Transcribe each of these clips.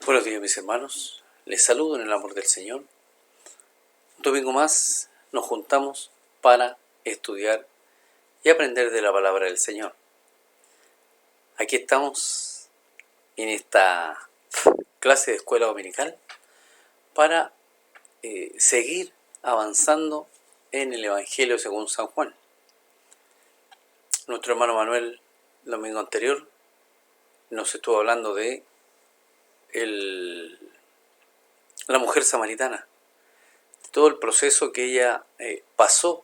Buenos días, mis hermanos, les saludo en el amor del Señor. Un domingo más nos juntamos para estudiar y aprender de la palabra del Señor. Aquí estamos en esta clase de escuela dominical para seguir avanzando en el Evangelio según San Juan. Nuestro hermano Manuel, el domingo anterior, nos estuvo hablando de la mujer samaritana, todo el proceso que ella pasó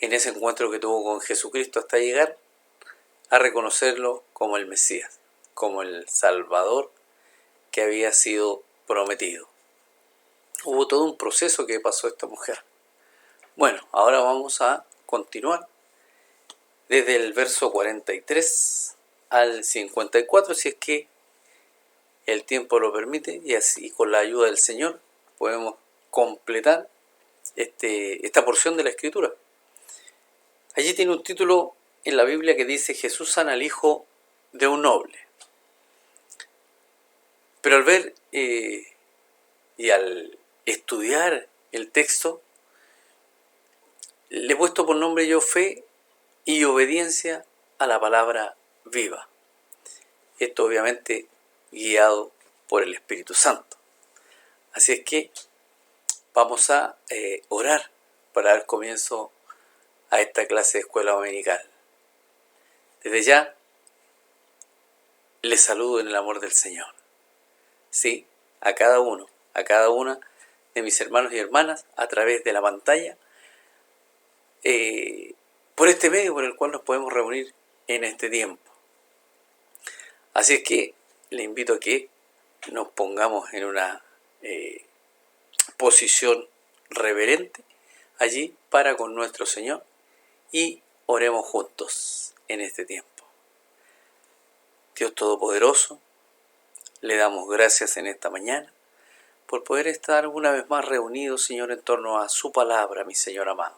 en ese encuentro que tuvo con Jesucristo hasta llegar a reconocerlo como el Mesías, como el Salvador que había sido prometido. Hubo todo un proceso que pasó esta mujer. Bueno, ahora vamos a continuar desde el verso 43 al 54, si es que el tiempo lo permite, y así con la ayuda del Señor podemos completar esta porción de la Escritura. Allí tiene un título en la Biblia que dice: Jesús sana al hijo de un noble. Pero al ver y al estudiar el texto, le he puesto por nombre yo fe y obediencia a la palabra viva. Esto obviamente guiado por el Espíritu Santo. Así es que vamos a orar para dar comienzo a esta clase de escuela dominical. Desde ya les saludo en el amor del Señor. Sí, a cada uno, a cada una de mis hermanos y hermanas a través de la pantalla, por este medio por el cual nos podemos reunir en este tiempo. Así es que le invito a que nos pongamos en una posición reverente allí para con nuestro Señor y oremos juntos en este tiempo. Dios Todopoderoso, le damos gracias en esta mañana por poder estar una vez más reunidos, Señor, en torno a su palabra, mi Señor amado.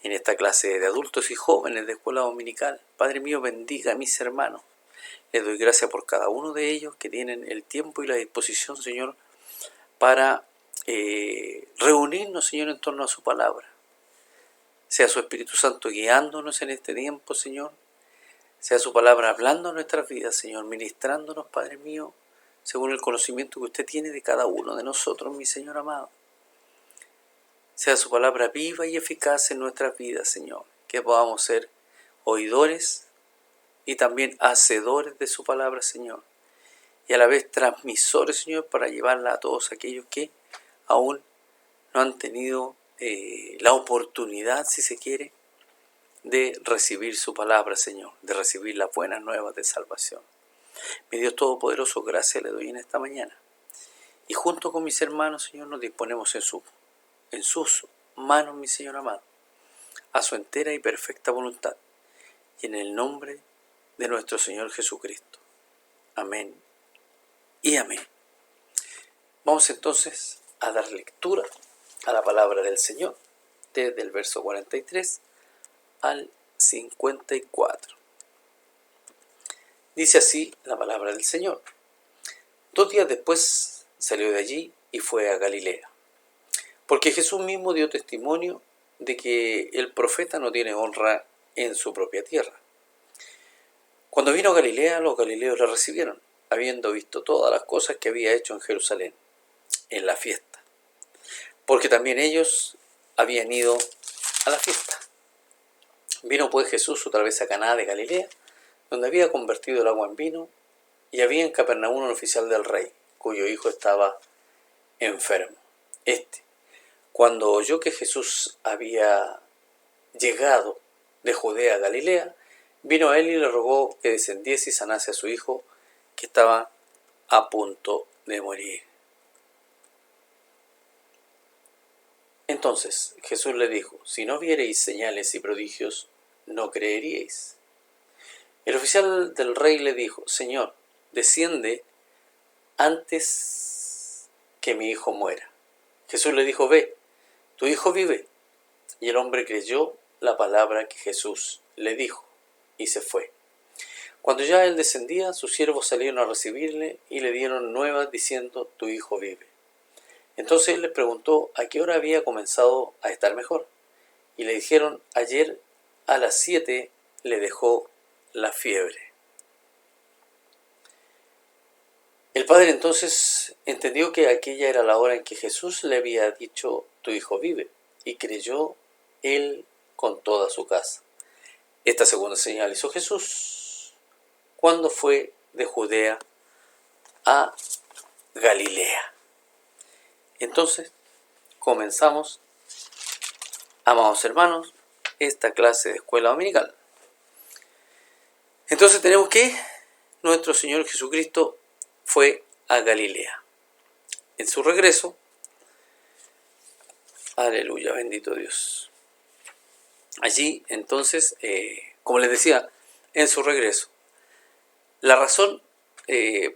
En esta clase de adultos y jóvenes de escuela dominical, Padre mío, bendiga a mis hermanos. Les doy gracias por cada uno de ellos que tienen el tiempo y la disposición, Señor, para reunirnos, Señor, en torno a su palabra. Sea su Espíritu Santo guiándonos en este tiempo, Señor. Sea su palabra hablando en nuestras vidas, Señor, ministrándonos, Padre mío, según el conocimiento que usted tiene de cada uno de nosotros, mi Señor amado. Sea su palabra viva y eficaz en nuestras vidas, Señor, que podamos ser oidores y también hacedores de su palabra, Señor, y a la vez transmisores, Señor, para llevarla a todos aquellos que aún no han tenido la oportunidad, si se quiere, de recibir su palabra, Señor, de recibir las buenas nuevas de salvación. Mi Dios Todopoderoso, gracias le doy en esta mañana. Y junto con mis hermanos, Señor, nos disponemos en sus manos, mi Señor amado, a su entera y perfecta voluntad. Y en el nombre de nuestro Señor Jesucristo. Amén y amén. Vamos entonces a dar lectura a la palabra del Señor, desde el verso 43 al 54. Dice así la palabra del Señor. 2 días después salió de allí y fue a Galilea, porque Jesús mismo dio testimonio de que el profeta no tiene honra en su propia tierra. Cuando vino a Galilea, los galileos le recibieron, habiendo visto todas las cosas que había hecho en Jerusalén, en la fiesta, porque también ellos habían ido a la fiesta. Vino pues Jesús otra vez a Caná de Galilea, donde había convertido el agua en vino, y había en Capernaum un oficial del rey, cuyo hijo estaba enfermo. Cuando oyó que Jesús había llegado de Judea a Galilea, vino a él y le rogó que descendiese y sanase a su hijo, que estaba a punto de morir. Entonces Jesús le dijo: si no viereis señales y prodigios, no creeríais. El oficial del rey le dijo: Señor, desciende antes que mi hijo muera. Jesús le dijo: ve, tu hijo vive. Y el hombre creyó la palabra que Jesús le dijo y se fue. Cuando ya él descendía, sus siervos salieron a recibirle y le dieron nuevas diciendo: tu hijo vive. Entonces él les preguntó a qué hora había comenzado a estar mejor. Y le dijeron: ayer a las 7 le dejó la fiebre. El padre entonces entendió que aquella era la hora en que Jesús le había dicho: tu hijo vive, y creyó él con toda su casa. Esta segunda señal hizo Jesús cuando fue de Judea a Galilea. Entonces comenzamos, amados hermanos, esta clase de escuela dominical. Entonces tenemos que nuestro Señor Jesucristo fue a Galilea. En su regreso, aleluya, bendito Dios. Allí, entonces, como les decía, en su regreso, la razón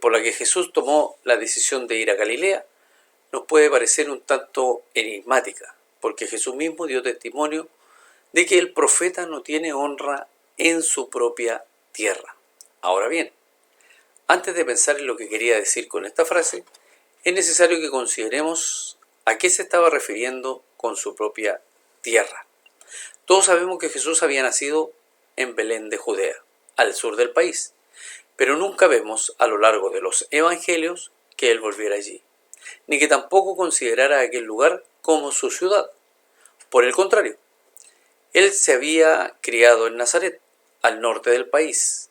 por la que Jesús tomó la decisión de ir a Galilea nos puede parecer un tanto enigmática, porque Jesús mismo dio testimonio de que el profeta no tiene honra en su propia tierra. Ahora bien, antes de pensar en lo que quería decir con esta frase, es necesario que consideremos a qué se estaba refiriendo con su propia tierra. Todos sabemos que Jesús había nacido en Belén de Judea, al sur del país, pero nunca vemos a lo largo de los evangelios que él volviera allí, ni que tampoco considerara aquel lugar como su ciudad. Por el contrario, él se había criado en Nazaret, al norte del país,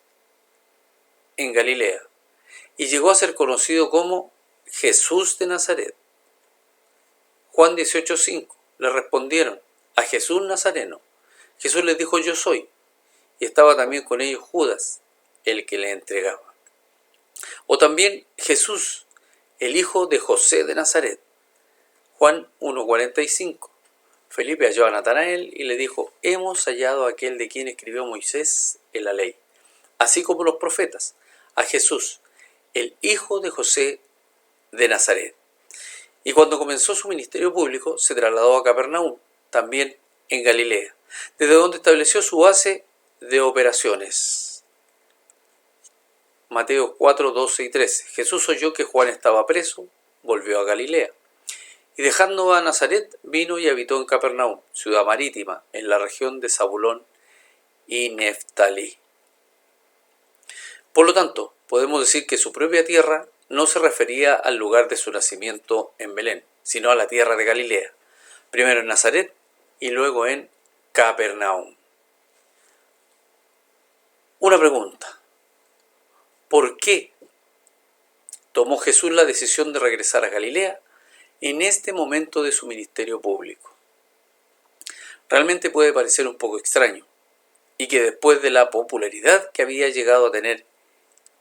en Galilea, y llegó a ser conocido como Jesús de Nazaret. Juan 18:5 le respondieron: a Jesús Nazareno. Jesús les dijo: yo soy. Y estaba también con ellos Judas, el que le entregaba. O también Jesús, el hijo de José de Nazaret. Juan 1:45. Felipe halló a Natanael y le dijo: hemos hallado a aquel de quien escribió Moisés en la ley, así como los profetas, a Jesús, el hijo de José de Nazaret. Y cuando comenzó su ministerio público, se trasladó a Capernaum, también en Galilea, desde donde estableció su base de operaciones. Mateo 4:12 y 13. Jesús oyó que Juan estaba preso, volvió a Galilea. Y dejando a Nazaret, vino y habitó en Capernaum, ciudad marítima, en la región de Zabulón y Neftalí. Por lo tanto, podemos decir que su propia tierra no se refería al lugar de su nacimiento en Belén, sino a la tierra de Galilea, primero en Nazaret y luego en Capernaum. Una pregunta: ¿por qué tomó Jesús la decisión de regresar a Galilea en este momento de su ministerio público? Realmente puede parecer un poco extraño, y que después de la popularidad que había llegado a tener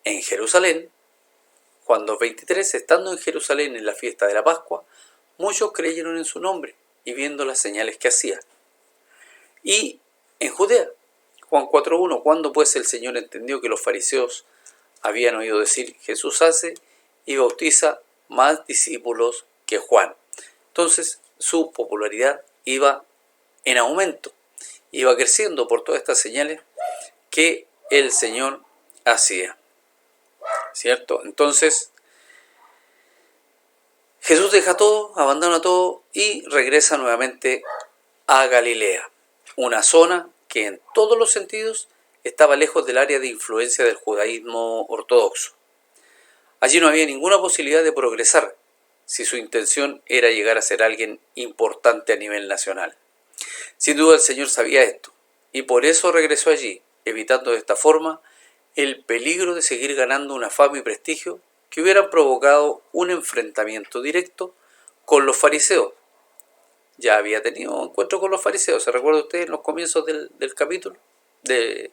en Jerusalén, Juan 2:23, estando en Jerusalén en la fiesta de la Pascua, muchos creyeron en su nombre y viendo las señales que hacía. Y en Judea, Juan 4:1, cuando pues el Señor entendió que los fariseos habían oído decir: Jesús hace y bautiza más discípulos que Juan. Entonces su popularidad iba en aumento, iba creciendo por todas estas señales que el Señor hacía, ¿cierto? Entonces Jesús deja todo, abandona todo y regresa nuevamente a Galilea, una zona que en todos los sentidos estaba lejos del área de influencia del judaísmo ortodoxo. Allí no había ninguna posibilidad de progresar si su intención era llegar a ser alguien importante a nivel nacional. Sin duda el Señor sabía esto, y por eso regresó allí, evitando de esta forma el peligro de seguir ganando una fama y prestigio que hubieran provocado un enfrentamiento directo con los fariseos. Ya había tenido encuentro con los fariseos, ¿se recuerda usted en los comienzos del capítulo de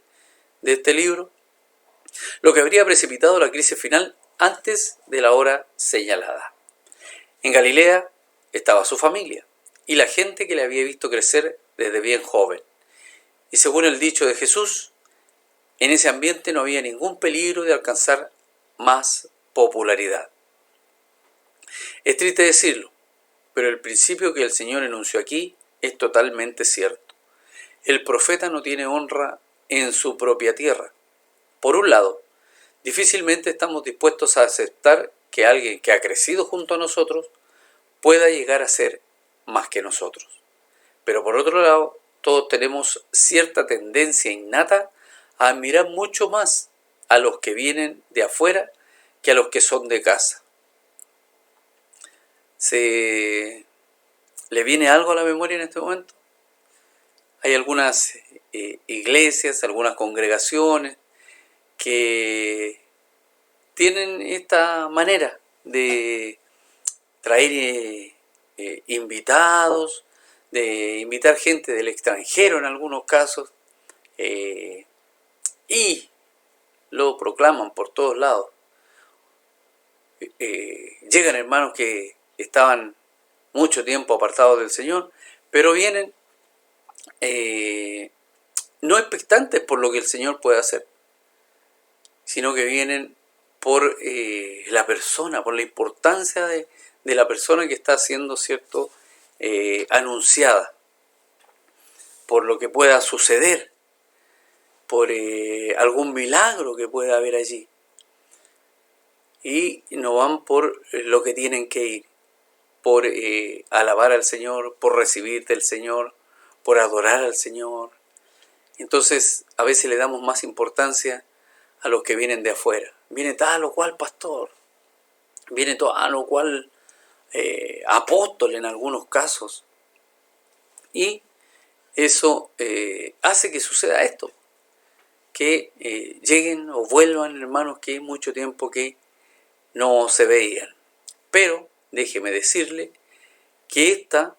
este libro? Lo que habría precipitado la crisis final antes de la hora señalada. En Galilea estaba su familia y la gente que le había visto crecer desde bien joven. Y según el dicho de Jesús, en ese ambiente no había ningún peligro de alcanzar más popularidad. Es triste decirlo, pero el principio que el Señor enunció aquí es totalmente cierto. El profeta no tiene honra en su propia tierra. Por un lado, difícilmente estamos dispuestos a aceptar que alguien que ha crecido junto a nosotros pueda llegar a ser más que nosotros. Pero por otro lado, todos tenemos cierta tendencia innata a admirar mucho más a los que vienen de afuera que a los que son de casa. ¿Se le viene algo a la memoria en este momento? Hay algunas iglesias, algunas congregaciones que tienen esta manera de traer invitados, de invitar gente del extranjero en algunos casos, y lo proclaman por todos lados. Llegan hermanos que estaban mucho tiempo apartados del Señor, pero vienen no expectantes por lo que el Señor puede hacer, sino que vienen por la persona, por la importancia de la persona que está siendo, ¿cierto?, anunciada, por lo que pueda suceder, por algún milagro que pueda haber allí. Y no van por lo que tienen que ir, por alabar al Señor, por recibir del Señor, por adorar al Señor. Entonces, a veces le damos más importancia a los que vienen de afuera. Viene tal o cual pastor, viene tal o cual apóstol en algunos casos. Y eso hace que suceda esto, que lleguen o vuelvan hermanos que mucho tiempo que no se veían. Pero déjeme decirle que esta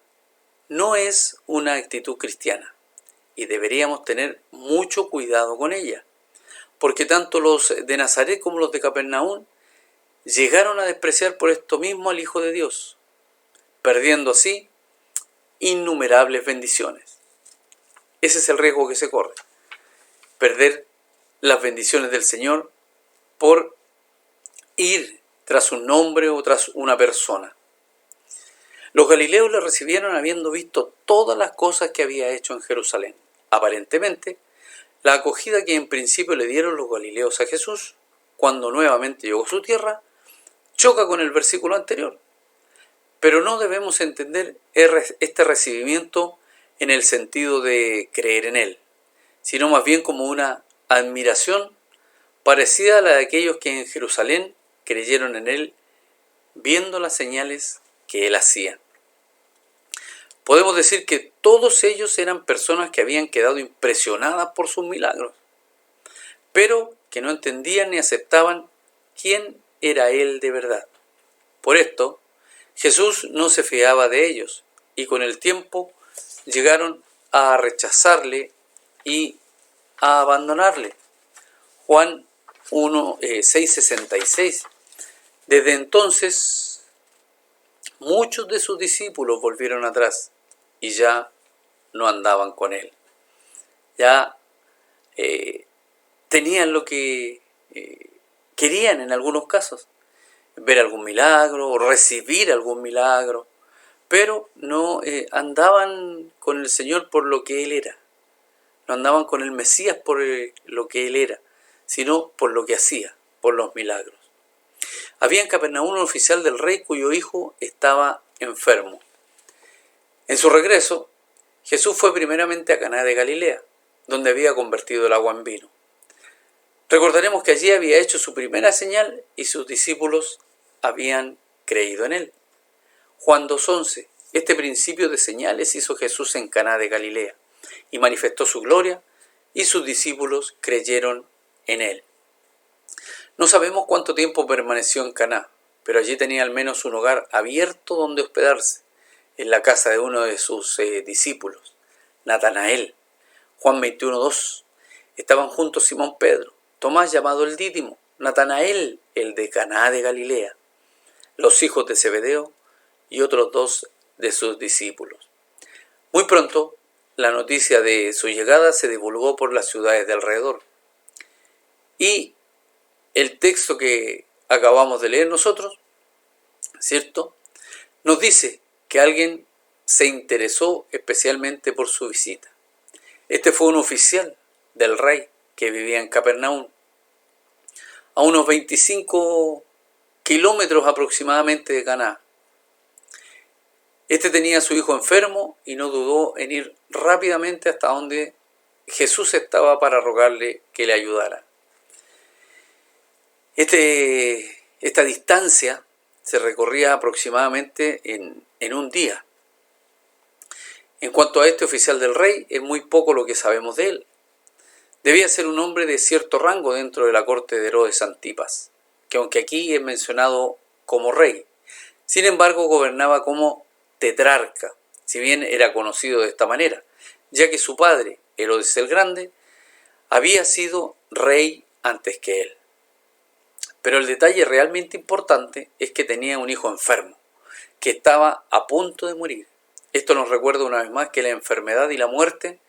no es una actitud cristiana y deberíamos tener mucho cuidado con ella, porque tanto los de Nazaret como los de Capernaum llegaron a despreciar por esto mismo al Hijo de Dios, perdiendo así innumerables bendiciones. Ese es el riesgo que se corre, perder las bendiciones del Señor por ir tras un nombre o tras una persona. Los galileos le recibieron habiendo visto todas las cosas que había hecho en Jerusalén. Aparentemente, la acogida que en principio le dieron los galileos a Jesús, cuando nuevamente llegó a su tierra, choca con el versículo anterior. Pero no debemos entender este recibimiento en el sentido de creer en Él, sino más bien como una admiración parecida a la de aquellos que en Jerusalén creyeron en Él, viendo las señales que Él hacía. Podemos decir que todos ellos eran personas que habían quedado impresionadas por sus milagros, pero que no entendían ni aceptaban quién era Él de verdad. Por esto, Jesús no se fiaba de ellos y con el tiempo llegaron a rechazarle y a abandonarle. Juan 6:66. Desde entonces, muchos de sus discípulos volvieron atrás y ya no andaban con él. Ya tenían lo que querían en algunos casos, ver algún milagro o recibir algún milagro, pero no andaban con el Señor por lo que Él era, no andaban con el Mesías por lo que Él era, sino por lo que hacía, por los milagros. Había en Capernaum un oficial del rey cuyo hijo estaba enfermo. En su regreso, Jesús fue primeramente a Caná de Galilea, donde había convertido el agua en vino. Recordaremos que allí había hecho su primera señal y sus discípulos habían creído en él. Juan 2:11. Este principio de señales hizo Jesús en Caná de Galilea y manifestó su gloria y sus discípulos creyeron en él. No sabemos cuánto tiempo permaneció en Caná, pero allí tenía al menos un hogar abierto donde hospedarse, en la casa de uno de sus discípulos, Natanael. Juan 21:2. Estaban juntos Simón Pedro, Tomás llamado el Dídimo, Natanael, el de Caná de Galilea, los hijos de Zebedeo y otros dos de sus discípulos. Muy pronto, la noticia de su llegada se divulgó por las ciudades de alrededor. Y el texto que acabamos de leer nosotros, ¿cierto?, nos dice que alguien se interesó especialmente por su visita. Este fue un oficial del rey que vivía en Capernaum. a unos 25 kilómetros aproximadamente de Caná. Este tenía a su hijo enfermo y no dudó en ir rápidamente hasta donde Jesús estaba para rogarle que le ayudara. Esta distancia se recorría aproximadamente en un día. En cuanto a este oficial del rey, es muy poco lo que sabemos de él. Debía ser un hombre de cierto rango dentro de la corte de Herodes Antipas, que aunque aquí es mencionado como rey, sin embargo gobernaba como tetrarca, si bien era conocido de esta manera, ya que su padre, Herodes el Grande, había sido rey antes que él. Pero el detalle realmente importante es que tenía un hijo enfermo, que estaba a punto de morir. Esto nos recuerda una vez más que la enfermedad y la muerte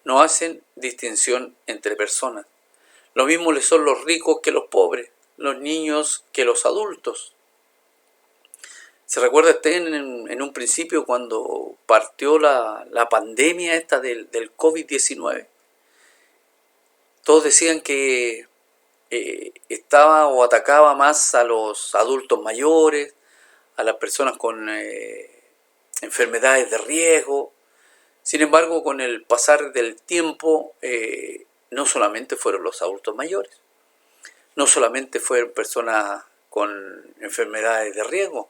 no hacen distinción entre personas. Lo mismo le son los ricos que los pobres, los niños que los adultos. ¿Se recuerda usted en un principio cuando partió la pandemia esta del COVID-19? Todos decían que estaba o atacaba más a los adultos mayores, a las personas con enfermedades de riesgo. Sin embargo, con el pasar del tiempo, no solamente fueron los adultos mayores, no solamente fueron personas con enfermedades de riesgo,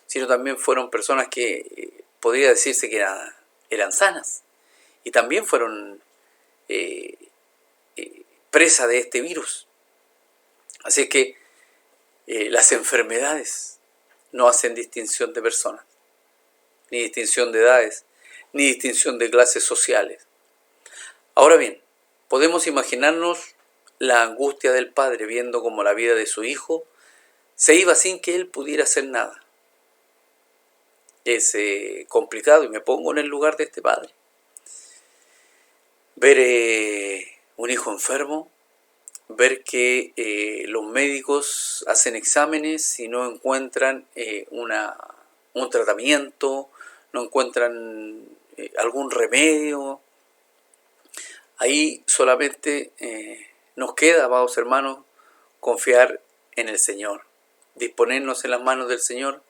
sino también fueron personas que podría decirse que eran sanas y también fueron presa de este virus. Así que las enfermedades no hacen distinción de personas, ni distinción de edades, ni distinción de clases sociales. Ahora bien, podemos imaginarnos la angustia del padre viendo cómo la vida de su hijo se iba sin que él pudiera hacer nada. Es complicado y me pongo en el lugar de este padre. Ver un hijo enfermo, ver que los médicos hacen exámenes y no encuentran un tratamiento, no encuentran algún remedio. Ahí solamente nos queda, amados hermanos, confiar en el Señor, disponernos en las manos del Señor,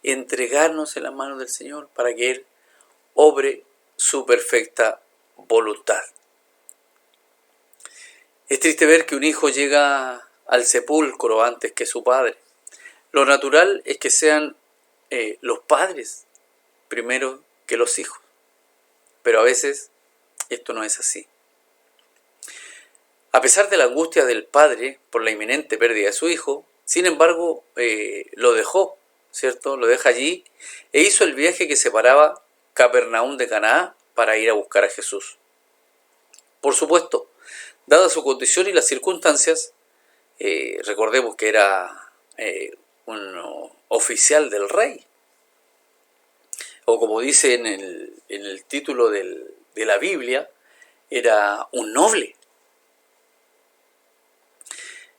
entregarnos en las manos del Señor para que Él obre su perfecta voluntad. Es triste ver que un hijo llega al sepulcro antes que su padre. Lo natural es que sean los padres primero que los hijos, pero a veces esto no es así. A pesar de la angustia del padre por la inminente pérdida de su hijo, sin embargo, lo dejó, ¿cierto? Lo deja allí e hizo el viaje que separaba Capernaum de Canaán para ir a buscar a Jesús. Por supuesto, dada su condición y las circunstancias, recordemos que era un oficial del rey, o como dice en el título de la Biblia, era un noble.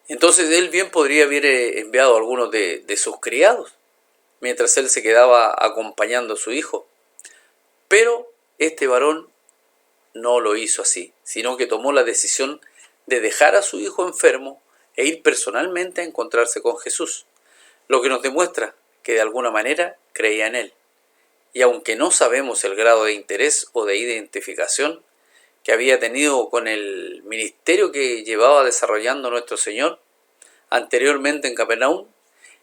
Entonces él bien podría haber enviado a algunos de sus criados, mientras él se quedaba acompañando a su hijo. Pero este varón no lo hizo así, sino que tomó la decisión de dejar a su hijo enfermo e ir personalmente a encontrarse con Jesús, lo que nos demuestra que de alguna manera creía en él. Y aunque no sabemos el grado de interés o de identificación que había tenido con el ministerio que llevaba desarrollando nuestro Señor anteriormente en Capernaum,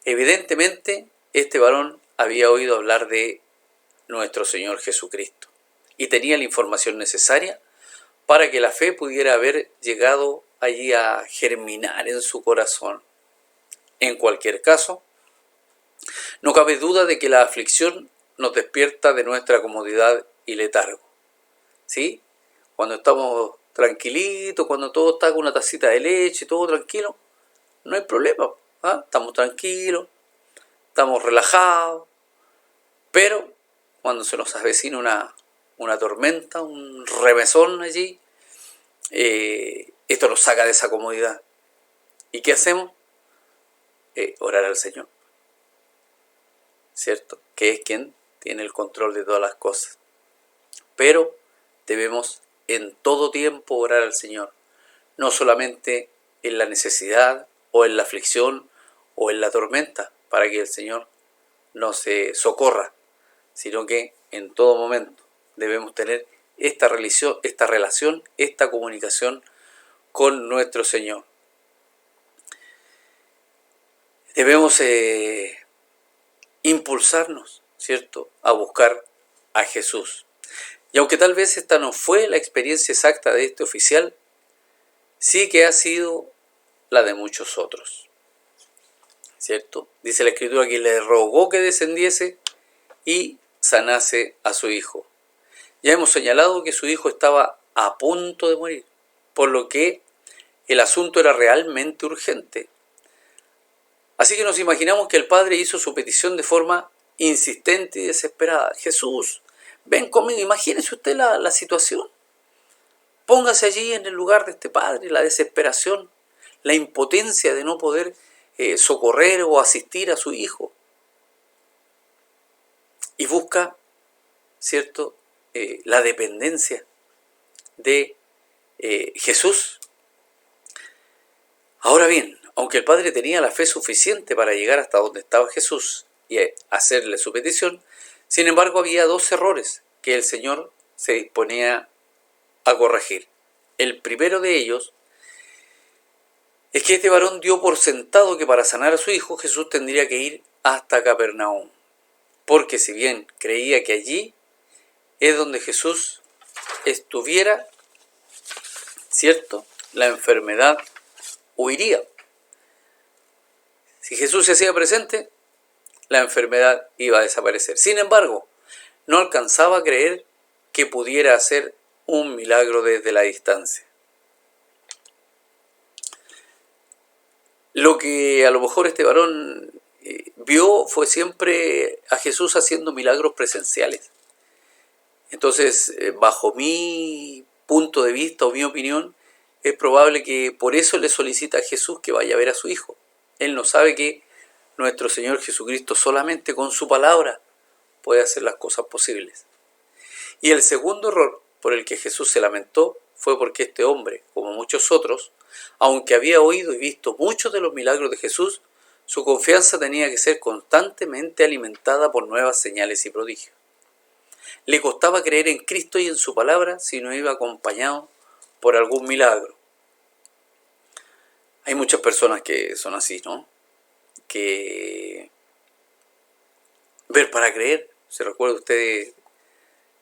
evidentemente este varón había oído hablar de nuestro Señor Jesucristo y tenía la información necesaria para que la fe pudiera haber llegado allí a germinar en su corazón. En cualquier caso, no cabe duda de que la aflicción nos despierta de nuestra comodidad y letargo. ¿Sí? Cuando estamos tranquilitos, cuando todo está con una tacita de leche, todo tranquilo, no hay problema. ¿Ah? Estamos tranquilos, estamos relajados, pero cuando se nos avecina una tormenta, un remesón allí, esto nos saca de esa comodidad. ¿Y qué hacemos? Orar al Señor, ¿cierto? Que es quien tiene el control de todas las cosas. Pero debemos en todo tiempo orar al Señor, no solamente en la necesidad o en la aflicción o en la tormenta para que el Señor nos socorra, sino que en todo momento debemos tener esta relación, esta comunicación con nuestro Señor. Debemos impulsarnos, ¿cierto?, a buscar a Jesús. Y aunque tal vez esta no fue la experiencia exacta de este oficial, sí que ha sido la de muchos otros, ¿cierto? Dice la Escritura que le rogó que descendiese y sanase a su hijo. Ya hemos señalado que su hijo estaba a punto de morir, por lo que el asunto era realmente urgente. Así que nos imaginamos que el padre hizo su petición de forma insistente y desesperada. Jesús, ven conmigo. Imagínese usted la situación. Póngase allí en el lugar de este padre, la desesperación, la impotencia de no poder socorrer o asistir a su hijo. Y busca, ¿cierto?, la dependencia de Jesús. Ahora bien, aunque el padre tenía la fe suficiente para llegar hasta donde estaba Jesús y hacerle su petición, sin embargo había dos errores que el Señor se disponía a corregir. El primero de ellos es que este varón dio por sentado que para sanar a su hijo Jesús tendría que ir hasta Capernaum, porque si bien creía que allí es donde Jesús estuviera, ¿cierto?, la enfermedad huiría. Si Jesús se hacía presente, la enfermedad iba a desaparecer. Sin embargo, no alcanzaba a creer que pudiera hacer un milagro desde la distancia. Lo que a lo mejor este varón vio fue siempre a Jesús haciendo milagros presenciales. Entonces, bajo mi punto de vista o mi opinión, es probable que por eso le solicita a Jesús que vaya a ver a su hijo. Él no sabe que nuestro Señor Jesucristo solamente con su palabra puede hacer las cosas posibles. Y el segundo error por el que Jesús se lamentó fue porque este hombre, como muchos otros, aunque había oído y visto muchos de los milagros de Jesús, su confianza tenía que ser constantemente alimentada por nuevas señales y prodigios. Le costaba creer en Cristo y en su palabra si no iba acompañado por algún milagro. Hay muchas personas que son así, ¿no?, que ver para creer. ¿Se recuerda usted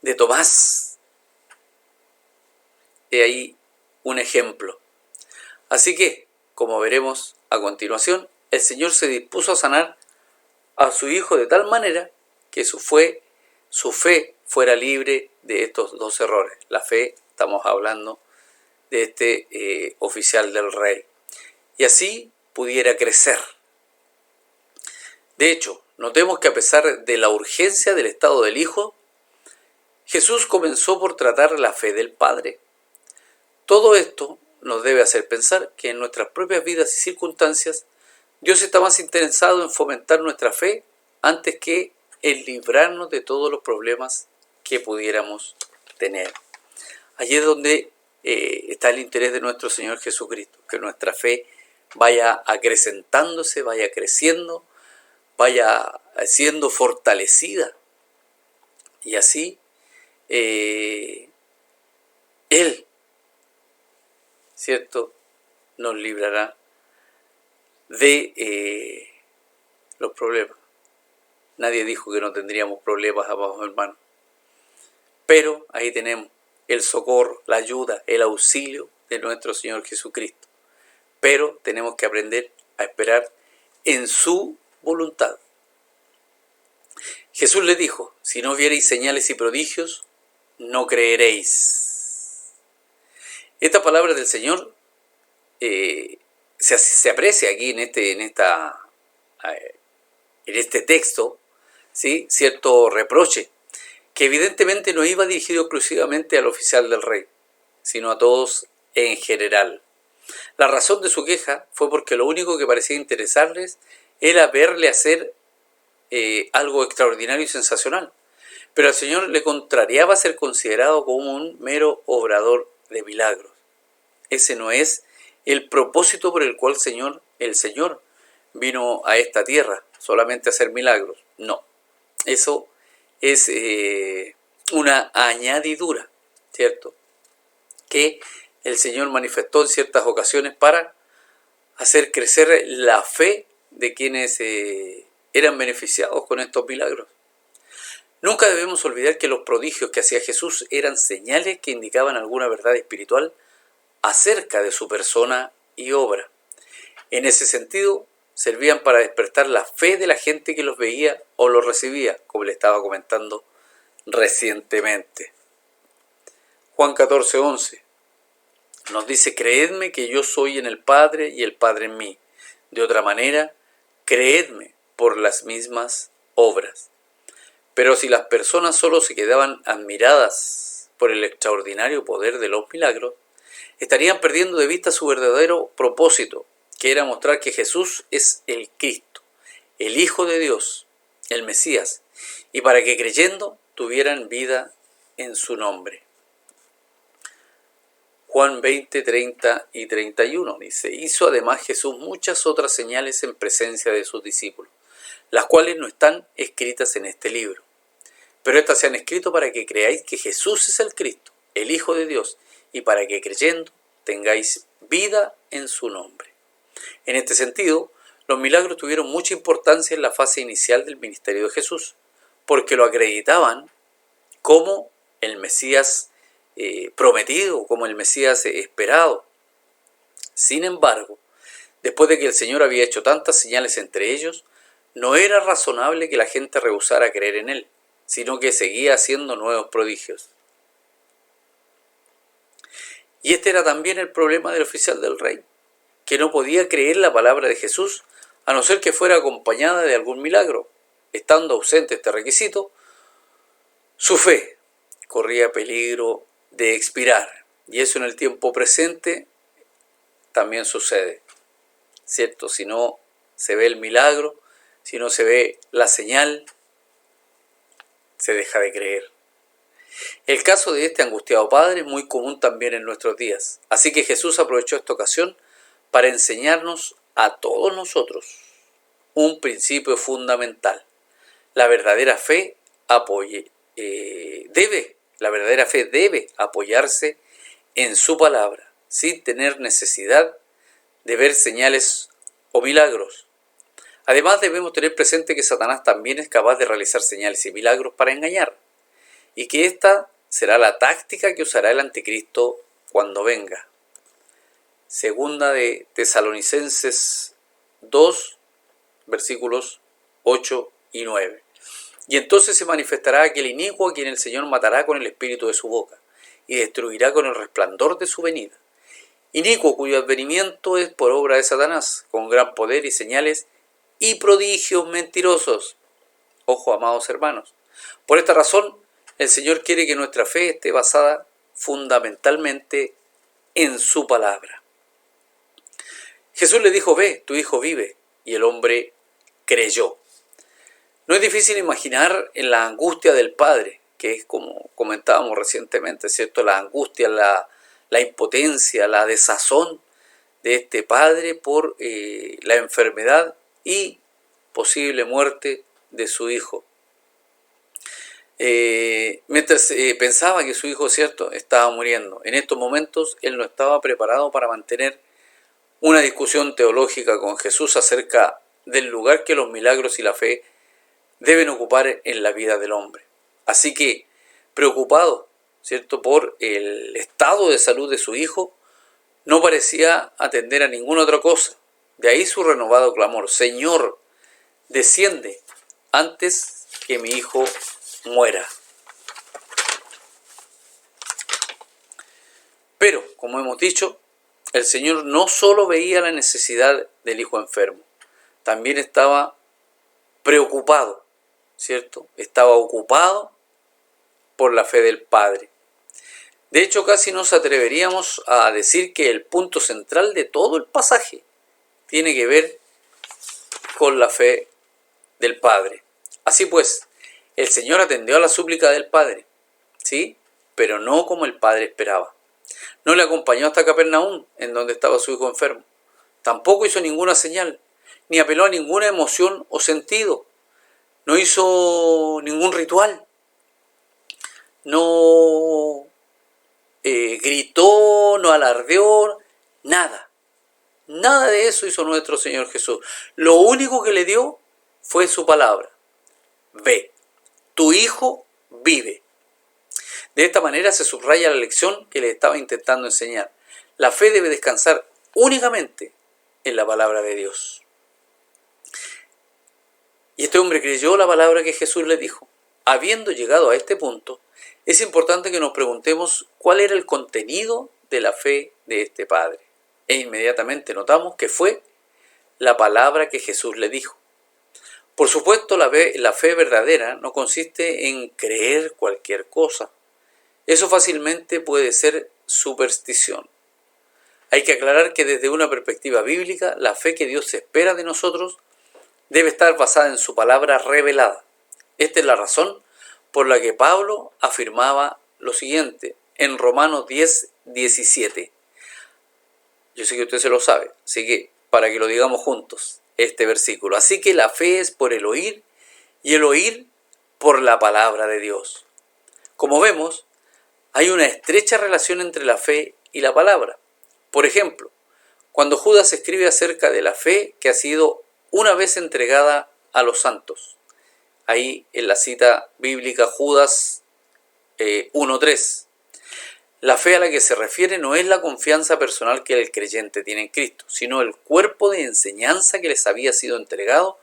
de Tomás? He ahí un ejemplo. Así que, como veremos a continuación, el Señor se dispuso a sanar a su hijo de tal manera que su fe fuera libre de estos dos errores. La fe, estamos hablando de este oficial del rey. Y así pudiera crecer. De hecho, notemos que a pesar de la urgencia del estado del hijo, Jesús comenzó por tratar la fe del Padre. Todo esto nos debe hacer pensar que en nuestras propias vidas y circunstancias, Dios está más interesado en fomentar nuestra fe antes que en librarnos de todos los problemas que pudiéramos tener. Allí es donde está el interés de nuestro Señor Jesucristo, que nuestra fe vaya acrecentándose, vaya creciendo, vaya siendo fortalecida. Y así Él, ¿cierto?, nos librará de los problemas. Nadie dijo que no tendríamos problemas, amados hermanos. Pero ahí tenemos el socorro, la ayuda, el auxilio de nuestro Señor Jesucristo. Pero tenemos que aprender a esperar en su voluntad. Jesús le dijo: si no viereis señales y prodigios, no creeréis. Esta palabra del Señor se aprecia aquí en este texto, ¿sí?, cierto reproche, que evidentemente no iba dirigido exclusivamente al oficial del rey, sino a todos en general. La razón de su queja fue porque lo único que parecía interesarles era verle hacer algo extraordinario y sensacional. Pero al Señor le contrariaba ser considerado como un mero obrador de milagros. Ese no es el propósito por el cual el Señor el Señor vino a esta tierra solamente a hacer milagros. No, eso es una añadidura, ¿cierto? Que el Señor manifestó en ciertas ocasiones para hacer crecer la fe de quienes eran beneficiados con estos milagros. Nunca debemos olvidar que los prodigios que hacía Jesús eran señales que indicaban alguna verdad espiritual acerca de su persona y obra. En ese sentido, servían para despertar la fe de la gente que los veía o los recibía, como le estaba comentando recientemente. Juan 14:11 nos dice: creedme que yo soy en el Padre y el Padre en mí. De otra manera, creedme por las mismas obras. Pero si las personas solo se quedaban admiradas por el extraordinario poder de los milagros, estarían perdiendo de vista su verdadero propósito, que era mostrar que Jesús es el Cristo, el Hijo de Dios, el Mesías, y para que creyendo tuvieran vida en su nombre. Juan 20, 30 y 31 dice: hizo además Jesús muchas otras señales en presencia de sus discípulos, las cuales no están escritas en este libro. Pero estas se han escrito para que creáis que Jesús es el Cristo, el Hijo de Dios, y para que creyendo tengáis vida en su nombre. En este sentido, los milagros tuvieron mucha importancia en la fase inicial del ministerio de Jesús, porque lo acreditaban como el Mesías prometido, como el Mesías esperado. Sin embargo, después de que el Señor había hecho tantas señales entre ellos, no era razonable que la gente rehusara creer en Él, sino que seguía haciendo nuevos prodigios. Y este era también el problema del oficial del rey, que no podía creer la palabra de Jesús a no ser que fuera acompañada de algún milagro. Estando ausente este requisito, su fe corría peligro de expirar. Y eso en el tiempo presente también sucede, ¿cierto? Si no se ve el milagro, si no se ve la señal, se deja de creer. El caso de este angustiado padre es muy común también en nuestros días. Así que Jesús aprovechó esta ocasión para enseñarnos a todos nosotros un principio fundamental. La verdadera fe debe apoyarse en su palabra, sin tener necesidad de ver señales o milagros. Además, debemos tener presente que Satanás también es capaz de realizar señales y milagros para engañar, y que esta será la táctica que usará el anticristo cuando venga. Segunda de Tesalonicenses 2, versículos 8 y 9. Y entonces se manifestará aquel inicuo a quien el Señor matará con el espíritu de su boca, y destruirá con el resplandor de su venida. Inicuo cuyo advenimiento es por obra de Satanás, con gran poder y señales y prodigios mentirosos. Ojo, amados hermanos. Por esta razón, el Señor quiere que nuestra fe esté basada fundamentalmente en su palabra. Jesús le dijo: ve, tu hijo vive, y el hombre creyó. No es difícil imaginar en la angustia del padre, que es como comentábamos recientemente, ¿cierto? La angustia, la impotencia, la desazón de este padre por la enfermedad y posible muerte de su hijo. Mientras pensaba que su hijo, ¿cierto?, estaba muriendo, en estos momentos él no estaba preparado para mantener una discusión teológica con Jesús acerca del lugar que los milagros y la fe deben ocupar en la vida del hombre. Así que, preocupado, ¿cierto?, por el estado de salud de su hijo, no parecía atender a ninguna otra cosa. De ahí su renovado clamor: Señor, desciende antes que mi hijo muera. Pero, como hemos dicho, el Señor no solo veía la necesidad del hijo enfermo, también estaba preocupado, ¿cierto? Estaba ocupado por la fe del Padre. De hecho, casi nos atreveríamos a decir que el punto central de todo el pasaje tiene que ver con la fe del Padre. Así pues, el Señor atendió a la súplica del Padre, ¿sí?, pero no como el Padre esperaba. No le acompañó hasta Capernaum, en donde estaba su hijo enfermo. Tampoco hizo ninguna señal, ni apeló a ninguna emoción o sentido. No hizo ningún ritual. No gritó, no alardeó, nada. Nada de eso hizo nuestro Señor Jesús. Lo único que le dio fue su palabra. Ve, tu hijo vive. De esta manera se subraya la lección que le estaba intentando enseñar. La fe debe descansar únicamente en la palabra de Dios. Y este hombre creyó la palabra que Jesús le dijo. Habiendo llegado a este punto, es importante que nos preguntemos cuál era el contenido de la fe de este padre. E inmediatamente notamos que fue la palabra que Jesús le dijo. Por supuesto, la fe verdadera no consiste en creer cualquier cosa. Eso fácilmente puede ser superstición. Hay que aclarar que desde una perspectiva bíblica, la fe que Dios espera de nosotros debe estar basada en su palabra revelada. Esta es la razón por la que Pablo afirmaba lo siguiente en Romanos 10:17. Yo sé que usted se lo sabe, así que para que lo digamos juntos, este versículo. Así que la fe es por el oír y el oír por la palabra de Dios. Como vemos, hay una estrecha relación entre la fe y la palabra. Por ejemplo, cuando Judas escribe acerca de la fe que ha sido una vez entregada a los santos. Ahí en la cita bíblica Judas 1:3. La fe a la que se refiere no es la confianza personal que el creyente tiene en Cristo, sino el cuerpo de enseñanza que les había sido entregado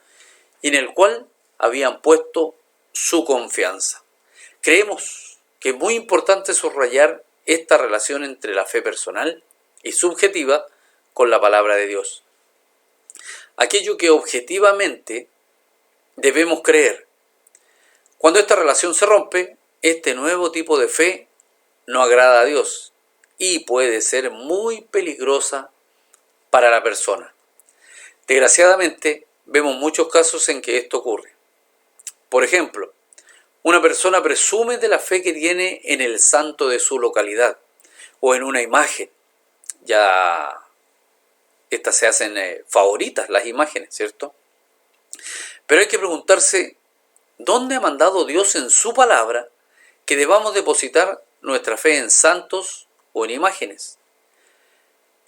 y en el cual habían puesto su confianza. Creemos que es muy importante subrayar esta relación entre la fe personal y subjetiva con la palabra de Dios. Aquello que objetivamente debemos creer. Cuando esta relación se rompe, este nuevo tipo de fe no agrada a Dios y puede ser muy peligrosa para la persona. Desgraciadamente, vemos muchos casos en que esto ocurre. Por ejemplo, una persona presume de la fe que tiene en el santo de su localidad o en una imagen. Ya estas se hacen favoritas las imágenes, ¿cierto? Pero hay que preguntarse, ¿dónde ha mandado Dios en su palabra que debamos depositar nuestra fe en santos o en imágenes?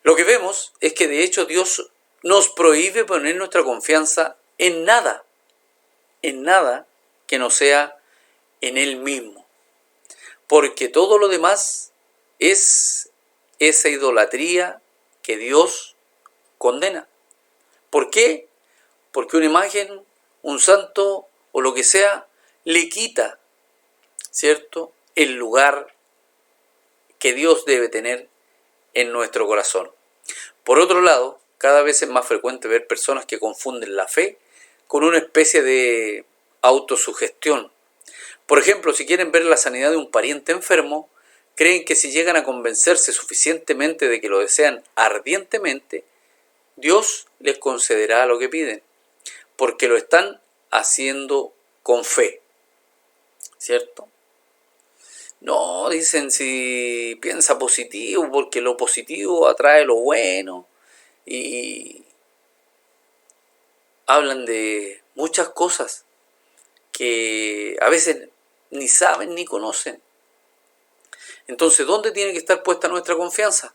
Lo que vemos es que de hecho Dios nos prohíbe poner nuestra confianza en nada que no sea en Él mismo, porque todo lo demás es esa idolatría que Dios condena. ¿Por qué? Porque una imagen, un santo o lo que sea, le quita, ¿cierto?, el lugar que Dios debe tener en nuestro corazón. Por otro lado, cada vez es más frecuente ver personas que confunden la fe con una especie de autosugestión. Por ejemplo, si quieren ver la sanidad de un pariente enfermo, creen que si llegan a convencerse suficientemente de que lo desean ardientemente, Dios les concederá lo que piden, porque lo están haciendo con fe, ¿cierto? No, dicen si piensa positivo, porque lo positivo atrae lo bueno, y hablan de muchas cosas que a veces ni saben ni conocen. Entonces, ¿dónde tiene que estar puesta nuestra confianza?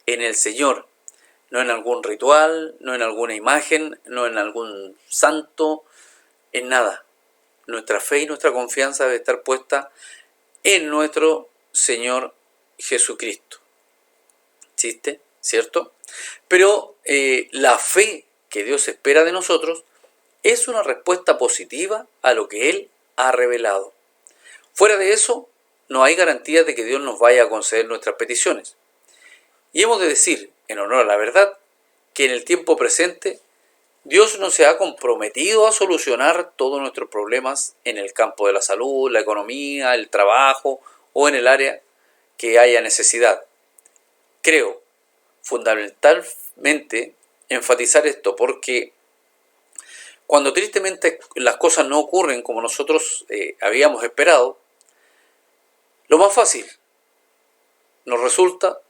En el Señor, no en algún ritual, no en alguna imagen, no en algún santo, en nada. Nuestra fe y nuestra confianza debe estar puesta en nuestro Señor Jesucristo. ¿Existe? ¿Cierto? Pero la fe que Dios espera de nosotros es una respuesta positiva a lo que Él ha revelado. Fuera de eso, no hay garantías de que Dios nos vaya a conceder nuestras peticiones. Y hemos de decir, en honor a la verdad, que en el tiempo presente Dios no se ha comprometido a solucionar todos nuestros problemas en el campo de la salud, la economía, el trabajo o en el área que haya necesidad. Creo fundamentalmente enfatizar esto porque cuando tristemente las cosas no ocurren como nosotros habíamos esperado, lo más fácil nos resulta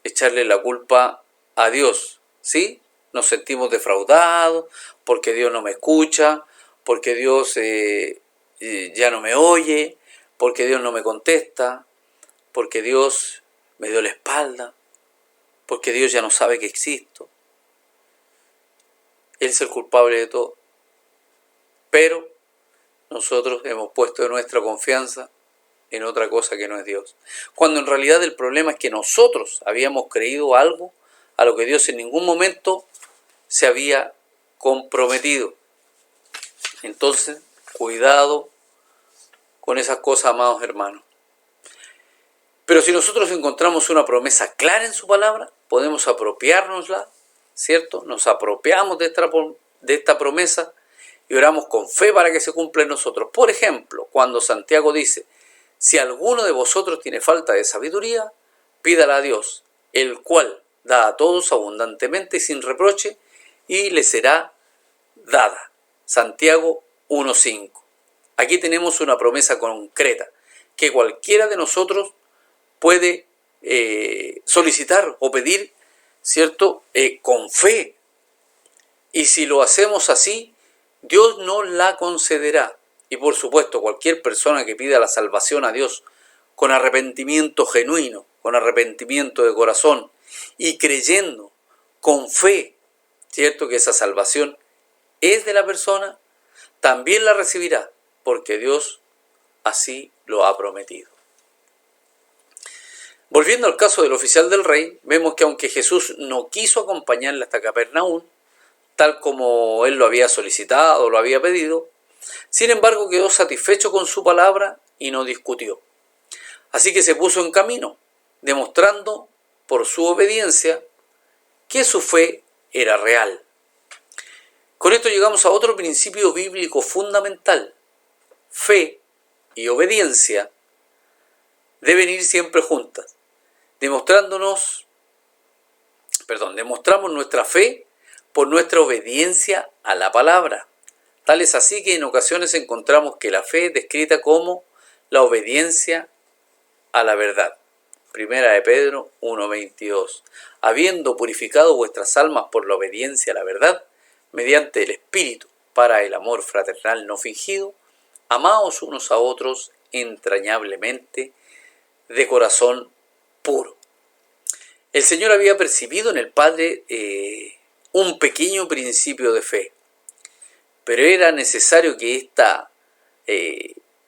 echarle la culpa a Dios, ¿sí? Nos sentimos defraudados, porque Dios no me escucha, porque Dios ya no me oye, porque Dios no me contesta, porque Dios me dio la espalda, porque Dios ya no sabe que existo. Él es el culpable de todo. Pero nosotros hemos puesto nuestra confianza en otra cosa que no es Dios. Cuando en realidad el problema es que nosotros habíamos creído algo a lo que Dios en ningún momento se había comprometido. Entonces, cuidado con esas cosas, amados hermanos. Pero si nosotros encontramos una promesa clara en su palabra, podemos apropiárnosla, ¿cierto? Nos apropiamos de esta promesa y oramos con fe para que se cumpla en nosotros. Por ejemplo, cuando Santiago dice, si alguno de vosotros tiene falta de sabiduría, pídala a Dios, el cual da a todos abundantemente y sin reproche, y le será dada. Santiago 1:5. Aquí tenemos una promesa concreta, que cualquiera de nosotros puede solicitar o pedir, ¿cierto? Con fe. Y si lo hacemos así, Dios nos la concederá. Y por supuesto, cualquier persona que pida la salvación a Dios con arrepentimiento genuino, con arrepentimiento de corazón y creyendo con fe, ¿cierto?, que esa salvación es de la persona, también la recibirá, porque Dios así lo ha prometido. Volviendo al caso del oficial del rey, vemos que aunque Jesús no quiso acompañarle hasta Capernaum, tal como él lo había solicitado, lo había pedido, sin embargo quedó satisfecho con su palabra y no discutió. Así que se puso en camino, demostrando por su obediencia que su fe era real. Con esto llegamos a otro principio bíblico fundamental. Fe y obediencia deben ir siempre juntas. Demostramos nuestra fe por nuestra obediencia a la palabra. Tal es así que en ocasiones encontramos que la fe es descrita como la obediencia a la verdad. Primera de Pedro 1:22. Habiendo purificado vuestras almas por la obediencia a la verdad, mediante el Espíritu, para el amor fraternal no fingido, amaos unos a otros entrañablemente, de corazón puro. El Señor había percibido en el Padre un pequeño principio de fe, pero era necesario que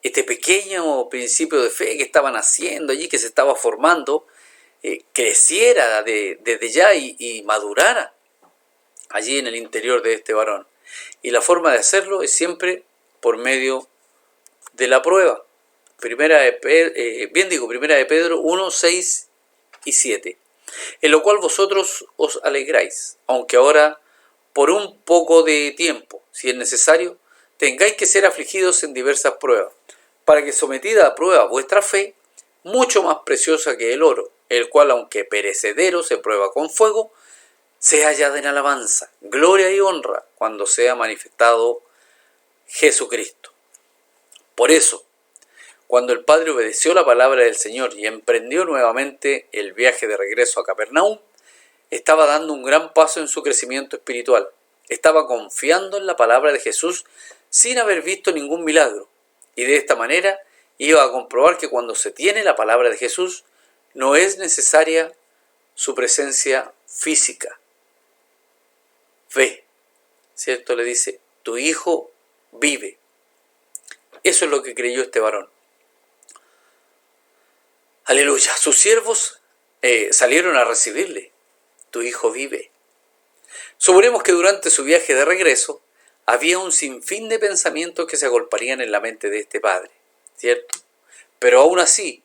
este pequeño principio de fe que estaban haciendo allí, que se estaba formando, creciera desde ya y madurara allí en el interior de este varón. Y la forma de hacerlo es siempre por medio de la prueba. Primera de Pedro 1, 6 y 7. En lo cual vosotros os alegráis, aunque ahora por un poco de tiempo, si es necesario, tengáis que ser afligidos en diversas pruebas, para que sometida a prueba vuestra fe, mucho más preciosa que el oro, el cual aunque perecedero se prueba con fuego, sea hallada en alabanza, gloria y honra cuando sea manifestado Jesucristo. Por eso, cuando el Padre obedeció la palabra del Señor y emprendió nuevamente el viaje de regreso a Capernaum, estaba dando un gran paso en su crecimiento espiritual. Estaba confiando en la palabra de Jesús sin haber visto ningún milagro. Y de esta manera iba a comprobar que cuando se tiene la palabra de Jesús, no es necesaria su presencia física. Ve, ¿cierto? Le dice, tu hijo vive. Eso es lo que creyó este varón. Aleluya. Sus siervos salieron a recibirle. Tu hijo vive. Suponemos que durante su viaje de regreso había un sinfín de pensamientos que se agolparían en la mente de este padre, ¿cierto? Pero aún así,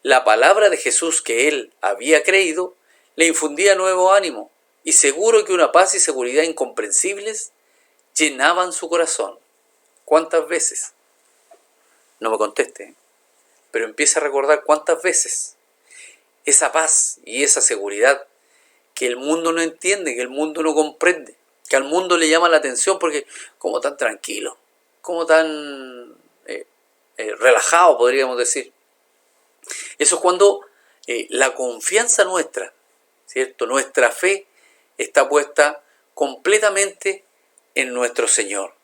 la palabra de Jesús que él había creído le infundía nuevo ánimo y seguro que una paz y seguridad incomprensibles llenaban su corazón. ¿Cuántas veces? No me conteste, pero empieza a recordar cuántas veces esa paz y esa seguridad que el mundo no entiende, que el mundo no comprende, que al mundo le llama la atención porque como tan tranquilo, como tan relajado, podríamos decir. Eso es cuando la confianza nuestra, ¿cierto? Nuestra fe está puesta completamente en nuestro Señor.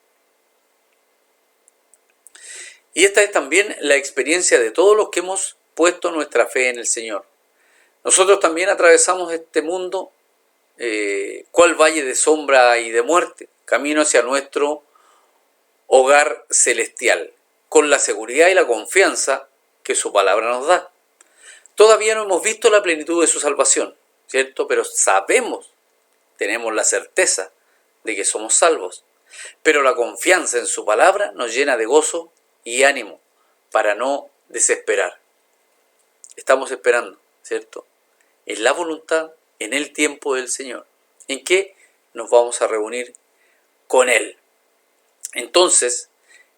Y esta es también la experiencia de todos los que hemos puesto nuestra fe en el Señor. Nosotros también atravesamos este mundo, cual valle de sombra y de muerte, camino hacia nuestro hogar celestial, con la seguridad y la confianza que su palabra nos da. Todavía no hemos visto la plenitud de su salvación, ¿cierto? Pero sabemos, tenemos la certeza de que somos salvos. Pero la confianza en su palabra nos llena de gozo y ánimo para no desesperar. Estamos esperando, ¿cierto? En la voluntad, en el tiempo del Señor, en que nos vamos a reunir con Él. Entonces,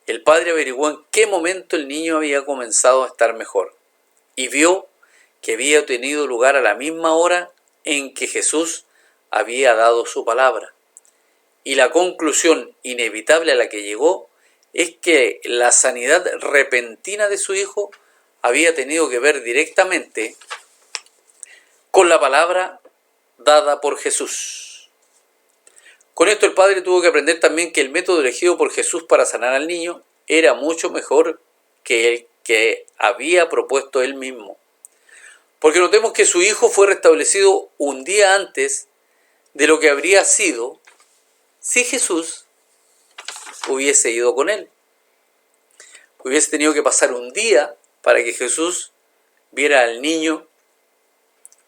el padre averiguó en qué momento el niño había comenzado a estar mejor y vio que había tenido lugar a la misma hora en que Jesús había dado su palabra. Y la conclusión inevitable a la que llegó es que la sanidad repentina de su hijo había tenido que ver directamente con la palabra dada por Jesús. Con esto el padre tuvo que aprender también que el método elegido por Jesús para sanar al niño era mucho mejor que el que había propuesto él mismo. Porque notemos que su hijo fue restablecido un día antes de lo que habría sido si Jesús hubiese ido con él. Hubiese tenido que pasar un día para que Jesús viera al niño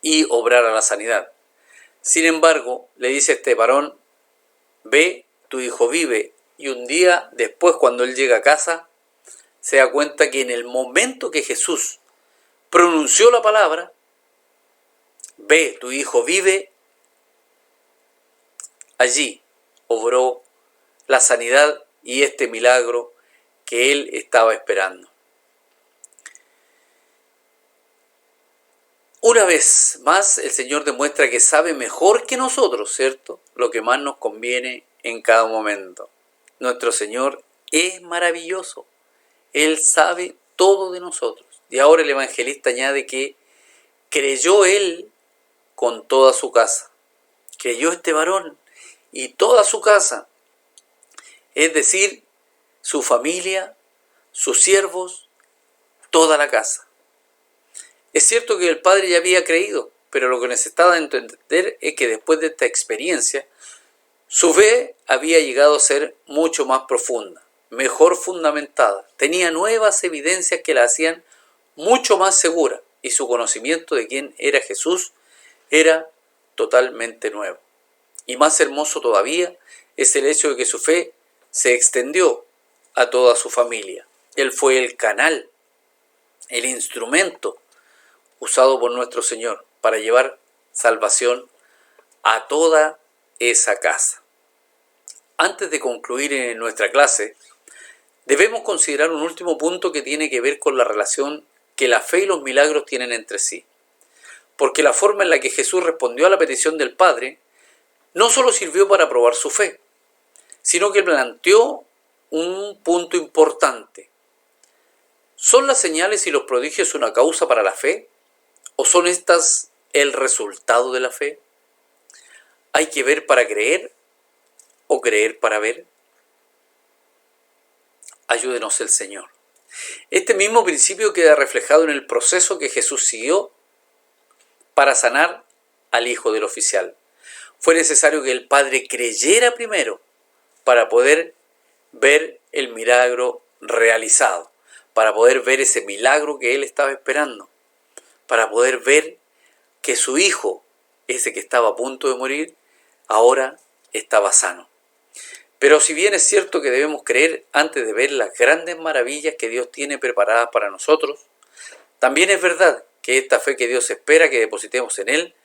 y obrara la sanidad. Sin embargo, le dice a este varón: ve, tu hijo vive. Y un día después, cuando él llega a casa, se da cuenta que en el momento que Jesús pronunció la palabra, ve, tu hijo vive, allí obró la sanidad y este milagro que él estaba esperando. Una vez más, el Señor demuestra que sabe mejor que nosotros, ¿cierto?, lo que más nos conviene en cada momento. Nuestro Señor es maravilloso. Él sabe todo de nosotros. Y ahora el evangelista añade que creyó él con toda su casa. Creyó este varón y toda su casa. Es decir, su familia, sus siervos, toda la casa. Es cierto que el padre ya había creído, pero lo que necesitaba entender es que después de esta experiencia, su fe había llegado a ser mucho más profunda, mejor fundamentada. Tenía nuevas evidencias que la hacían mucho más segura y su conocimiento de quién era Jesús era totalmente nuevo. Y más hermoso todavía es el hecho de que su fe se extendió a toda su familia. Él fue el canal, el instrumento usado por nuestro Señor para llevar salvación a toda esa casa. Antes de concluir en nuestra clase, debemos considerar un último punto que tiene que ver con la relación que la fe y los milagros tienen entre sí. Porque la forma en la que Jesús respondió a la petición del Padre no solo sirvió para probar su fe, sino que planteó un punto importante. ¿Son las señales y los prodigios una causa para la fe? ¿O son estas el resultado de la fe? ¿Hay que ver para creer o creer para ver? Ayúdenos el Señor. Este mismo principio queda reflejado en el proceso que Jesús siguió para sanar al hijo del oficial. Fue necesario que el Padre creyera primero para poder ver el milagro realizado, para poder ver ese milagro que él estaba esperando, para poder ver que su hijo, ese que estaba a punto de morir, ahora estaba sano. Pero si bien es cierto que debemos creer antes de ver las grandes maravillas que Dios tiene preparadas para nosotros, también es verdad que esta fe que Dios espera que depositemos en Él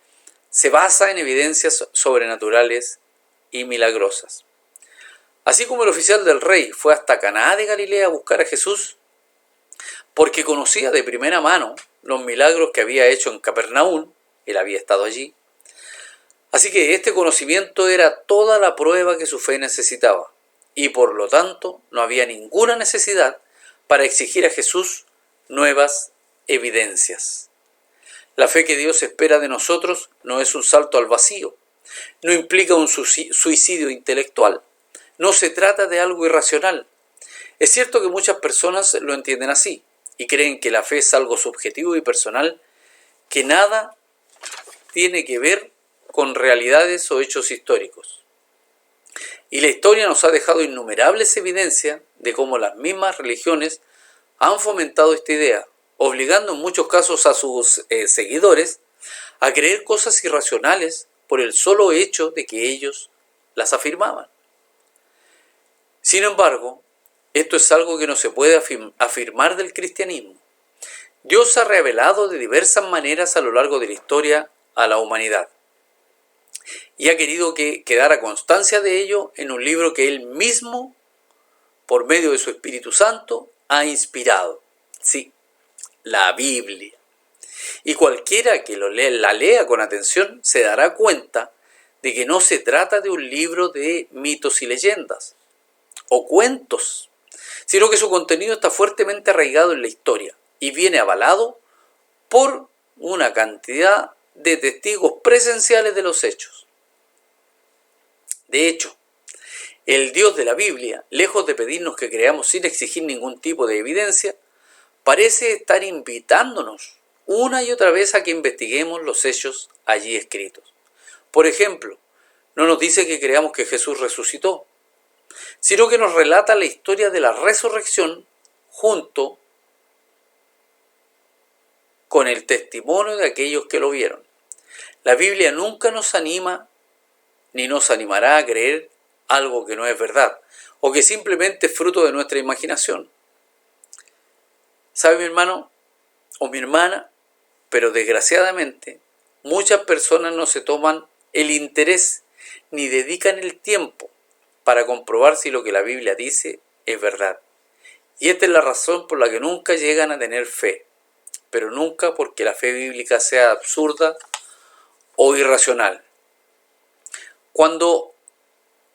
se basa en evidencias sobrenaturales y milagrosas. Así como el oficial del rey fue hasta Caná de Galilea a buscar a Jesús, porque conocía de primera mano los milagros que había hecho en Capernaum, él había estado allí. Así que este conocimiento era toda la prueba que su fe necesitaba, y por lo tanto no había ninguna necesidad para exigir a Jesús nuevas evidencias. La fe que Dios espera de nosotros no es un salto al vacío, No implica un suicidio intelectual. No se trata de algo irracional. Es cierto que muchas personas lo entienden así y creen que la fe es algo subjetivo y personal que nada tiene que ver con realidades o hechos históricos. Y la historia nos ha dejado innumerables evidencias de cómo las mismas religiones han fomentado esta idea, obligando en muchos casos a sus seguidores a creer cosas irracionales por el solo hecho de que ellos las afirmaban. Sin embargo, esto es algo que no se puede afirmar del cristianismo. Dios ha revelado de diversas maneras a lo largo de la historia a la humanidad y ha querido que quedara constancia de ello en un libro que Él mismo, por medio de su Espíritu Santo, ha inspirado. Sí, la Biblia. Y cualquiera que la lea con atención se dará cuenta de que no se trata de un libro de mitos y leyendas o cuentos, sino que su contenido está fuertemente arraigado en la historia y viene avalado por una cantidad de testigos presenciales de los hechos. De hecho, el Dios de la Biblia, lejos de pedirnos que creamos sin exigir ningún tipo de evidencia, parece estar invitándonos una y otra vez a que investiguemos los hechos allí escritos. Por ejemplo, no nos dice que creamos que Jesús resucitó, sino que nos relata la historia de la resurrección junto con el testimonio de aquellos que lo vieron. La Biblia nunca nos anima ni nos animará a creer algo que no es verdad o que simplemente es fruto de nuestra imaginación. ¿Sabe, mi hermano o mi hermana? Pero desgraciadamente muchas personas no se toman el interés ni dedican el tiempo para comprobar si lo que la Biblia dice es verdad. Y esta es la razón por la que nunca llegan a tener fe, pero nunca porque la fe bíblica sea absurda o irracional. Cuando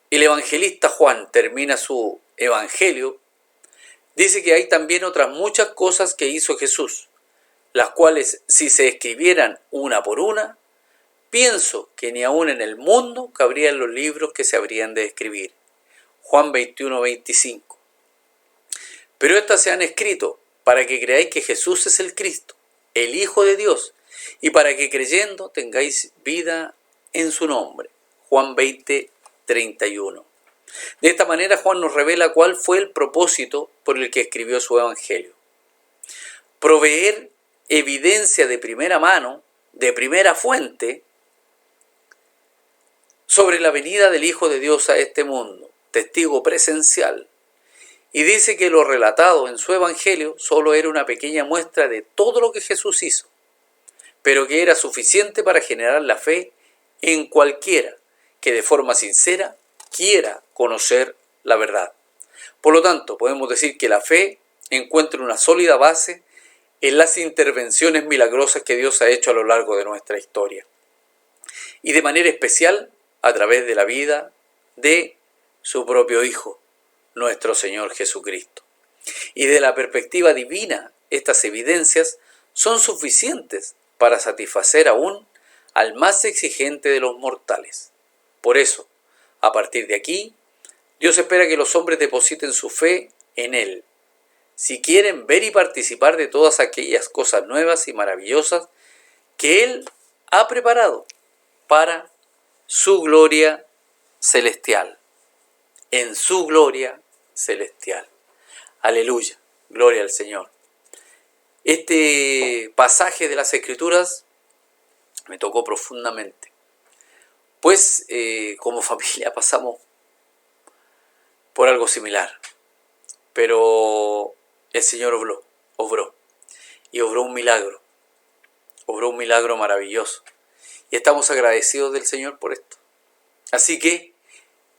el evangelista Juan termina su evangelio, dice que hay también otras muchas cosas que hizo Jesús, las cuales, si se escribieran una por una, pienso que ni aún en el mundo cabrían los libros que se habrían de escribir. Juan 21:25. Pero estas se han escrito para que creáis que Jesús es el Cristo, el Hijo de Dios, y para que creyendo tengáis vida en su nombre. Juan 20:31. De esta manera Juan nos revela cuál fue el propósito por el que escribió su evangelio. Proveer evidencia de primera mano, de primera fuente, sobre la venida del Hijo de Dios a este mundo, testigo presencial. Y dice que lo relatado en su evangelio solo era una pequeña muestra de todo lo que Jesús hizo, pero que era suficiente para generar la fe en cualquiera que de forma sincera quiera conocer la verdad. Por lo tanto, podemos decir que la fe encuentra una sólida base en las intervenciones milagrosas que Dios ha hecho a lo largo de nuestra historia. Y de manera especial a través de la vida de su propio Hijo, nuestro Señor Jesucristo. Y de la perspectiva divina, estas evidencias son suficientes para satisfacer aún al más exigente de los mortales. Por eso, a partir de aquí, Dios espera que los hombres depositen su fe en Él, si quieren ver y participar de todas aquellas cosas nuevas y maravillosas que Él ha preparado para su gloria celestial, en su gloria celestial. Aleluya, gloria al Señor. Este pasaje de las Escrituras me tocó profundamente, pues como familia pasamos por algo similar, pero el Señor obró y obró un milagro maravilloso, y estamos agradecidos del Señor por esto. Así que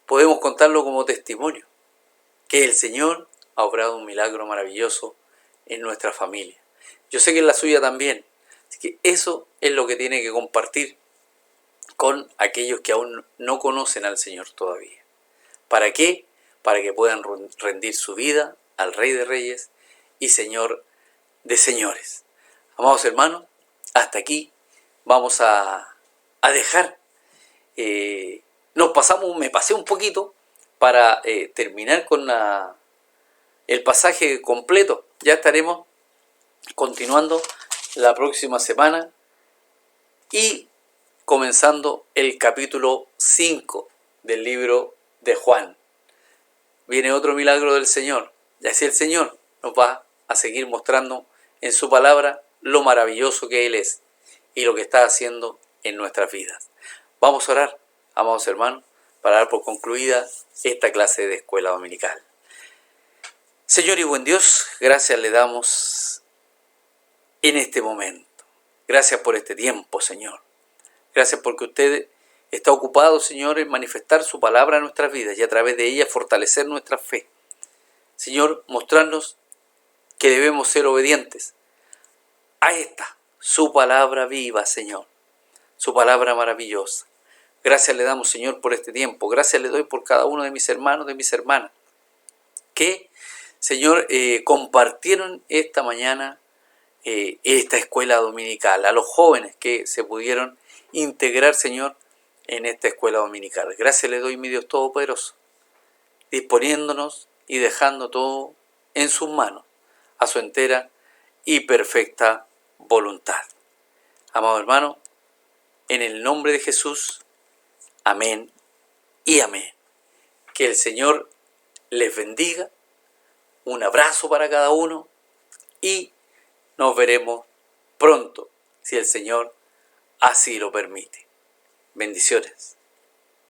podemos contarlo como testimonio, que el Señor ha obrado un milagro maravilloso en nuestra familia. Yo sé que en la suya también. Así que eso es lo que tiene que compartir con aquellos que aún no conocen al Señor todavía. ¿Para qué? Para que puedan rendir su vida al Rey de Reyes y Señor de Señores. Amados hermanos, hasta aquí vamos a dejar me pasé un poquito para terminar con el pasaje completo. Ya estaremos continuando la próxima semana y comenzando el capítulo 5 del libro de Juan. Viene otro milagro del Señor, y así el Señor nos va a seguir mostrando en su palabra lo maravilloso que Él es y lo que está haciendo en nuestras vidas. Vamos a orar, amados hermanos, para dar por concluida esta clase de escuela dominical. Señor y buen Dios, gracias le damos en este momento. Gracias por este tiempo, Señor. Gracias porque usted está ocupado, Señor, en manifestar su palabra en nuestras vidas y a través de ella fortalecer nuestra fe. Señor, mostrarnos que debemos ser obedientes a esta, su palabra viva, Señor, su palabra maravillosa. Gracias le damos, Señor, por este tiempo. Gracias le doy por cada uno de mis hermanos, de mis hermanas, que, Señor, compartieron esta mañana esta escuela dominical, a los jóvenes que se pudieron integrar, Señor, en esta escuela dominical. Gracias le doy, mi Dios Todopoderoso, disponiéndonos y dejando todo en sus manos, a su entera y perfecta voluntad. Amado hermano, en el nombre de Jesús, amén y amén. Que el Señor les bendiga, un abrazo para cada uno y nos veremos pronto, si el Señor así lo permite. Bendiciones.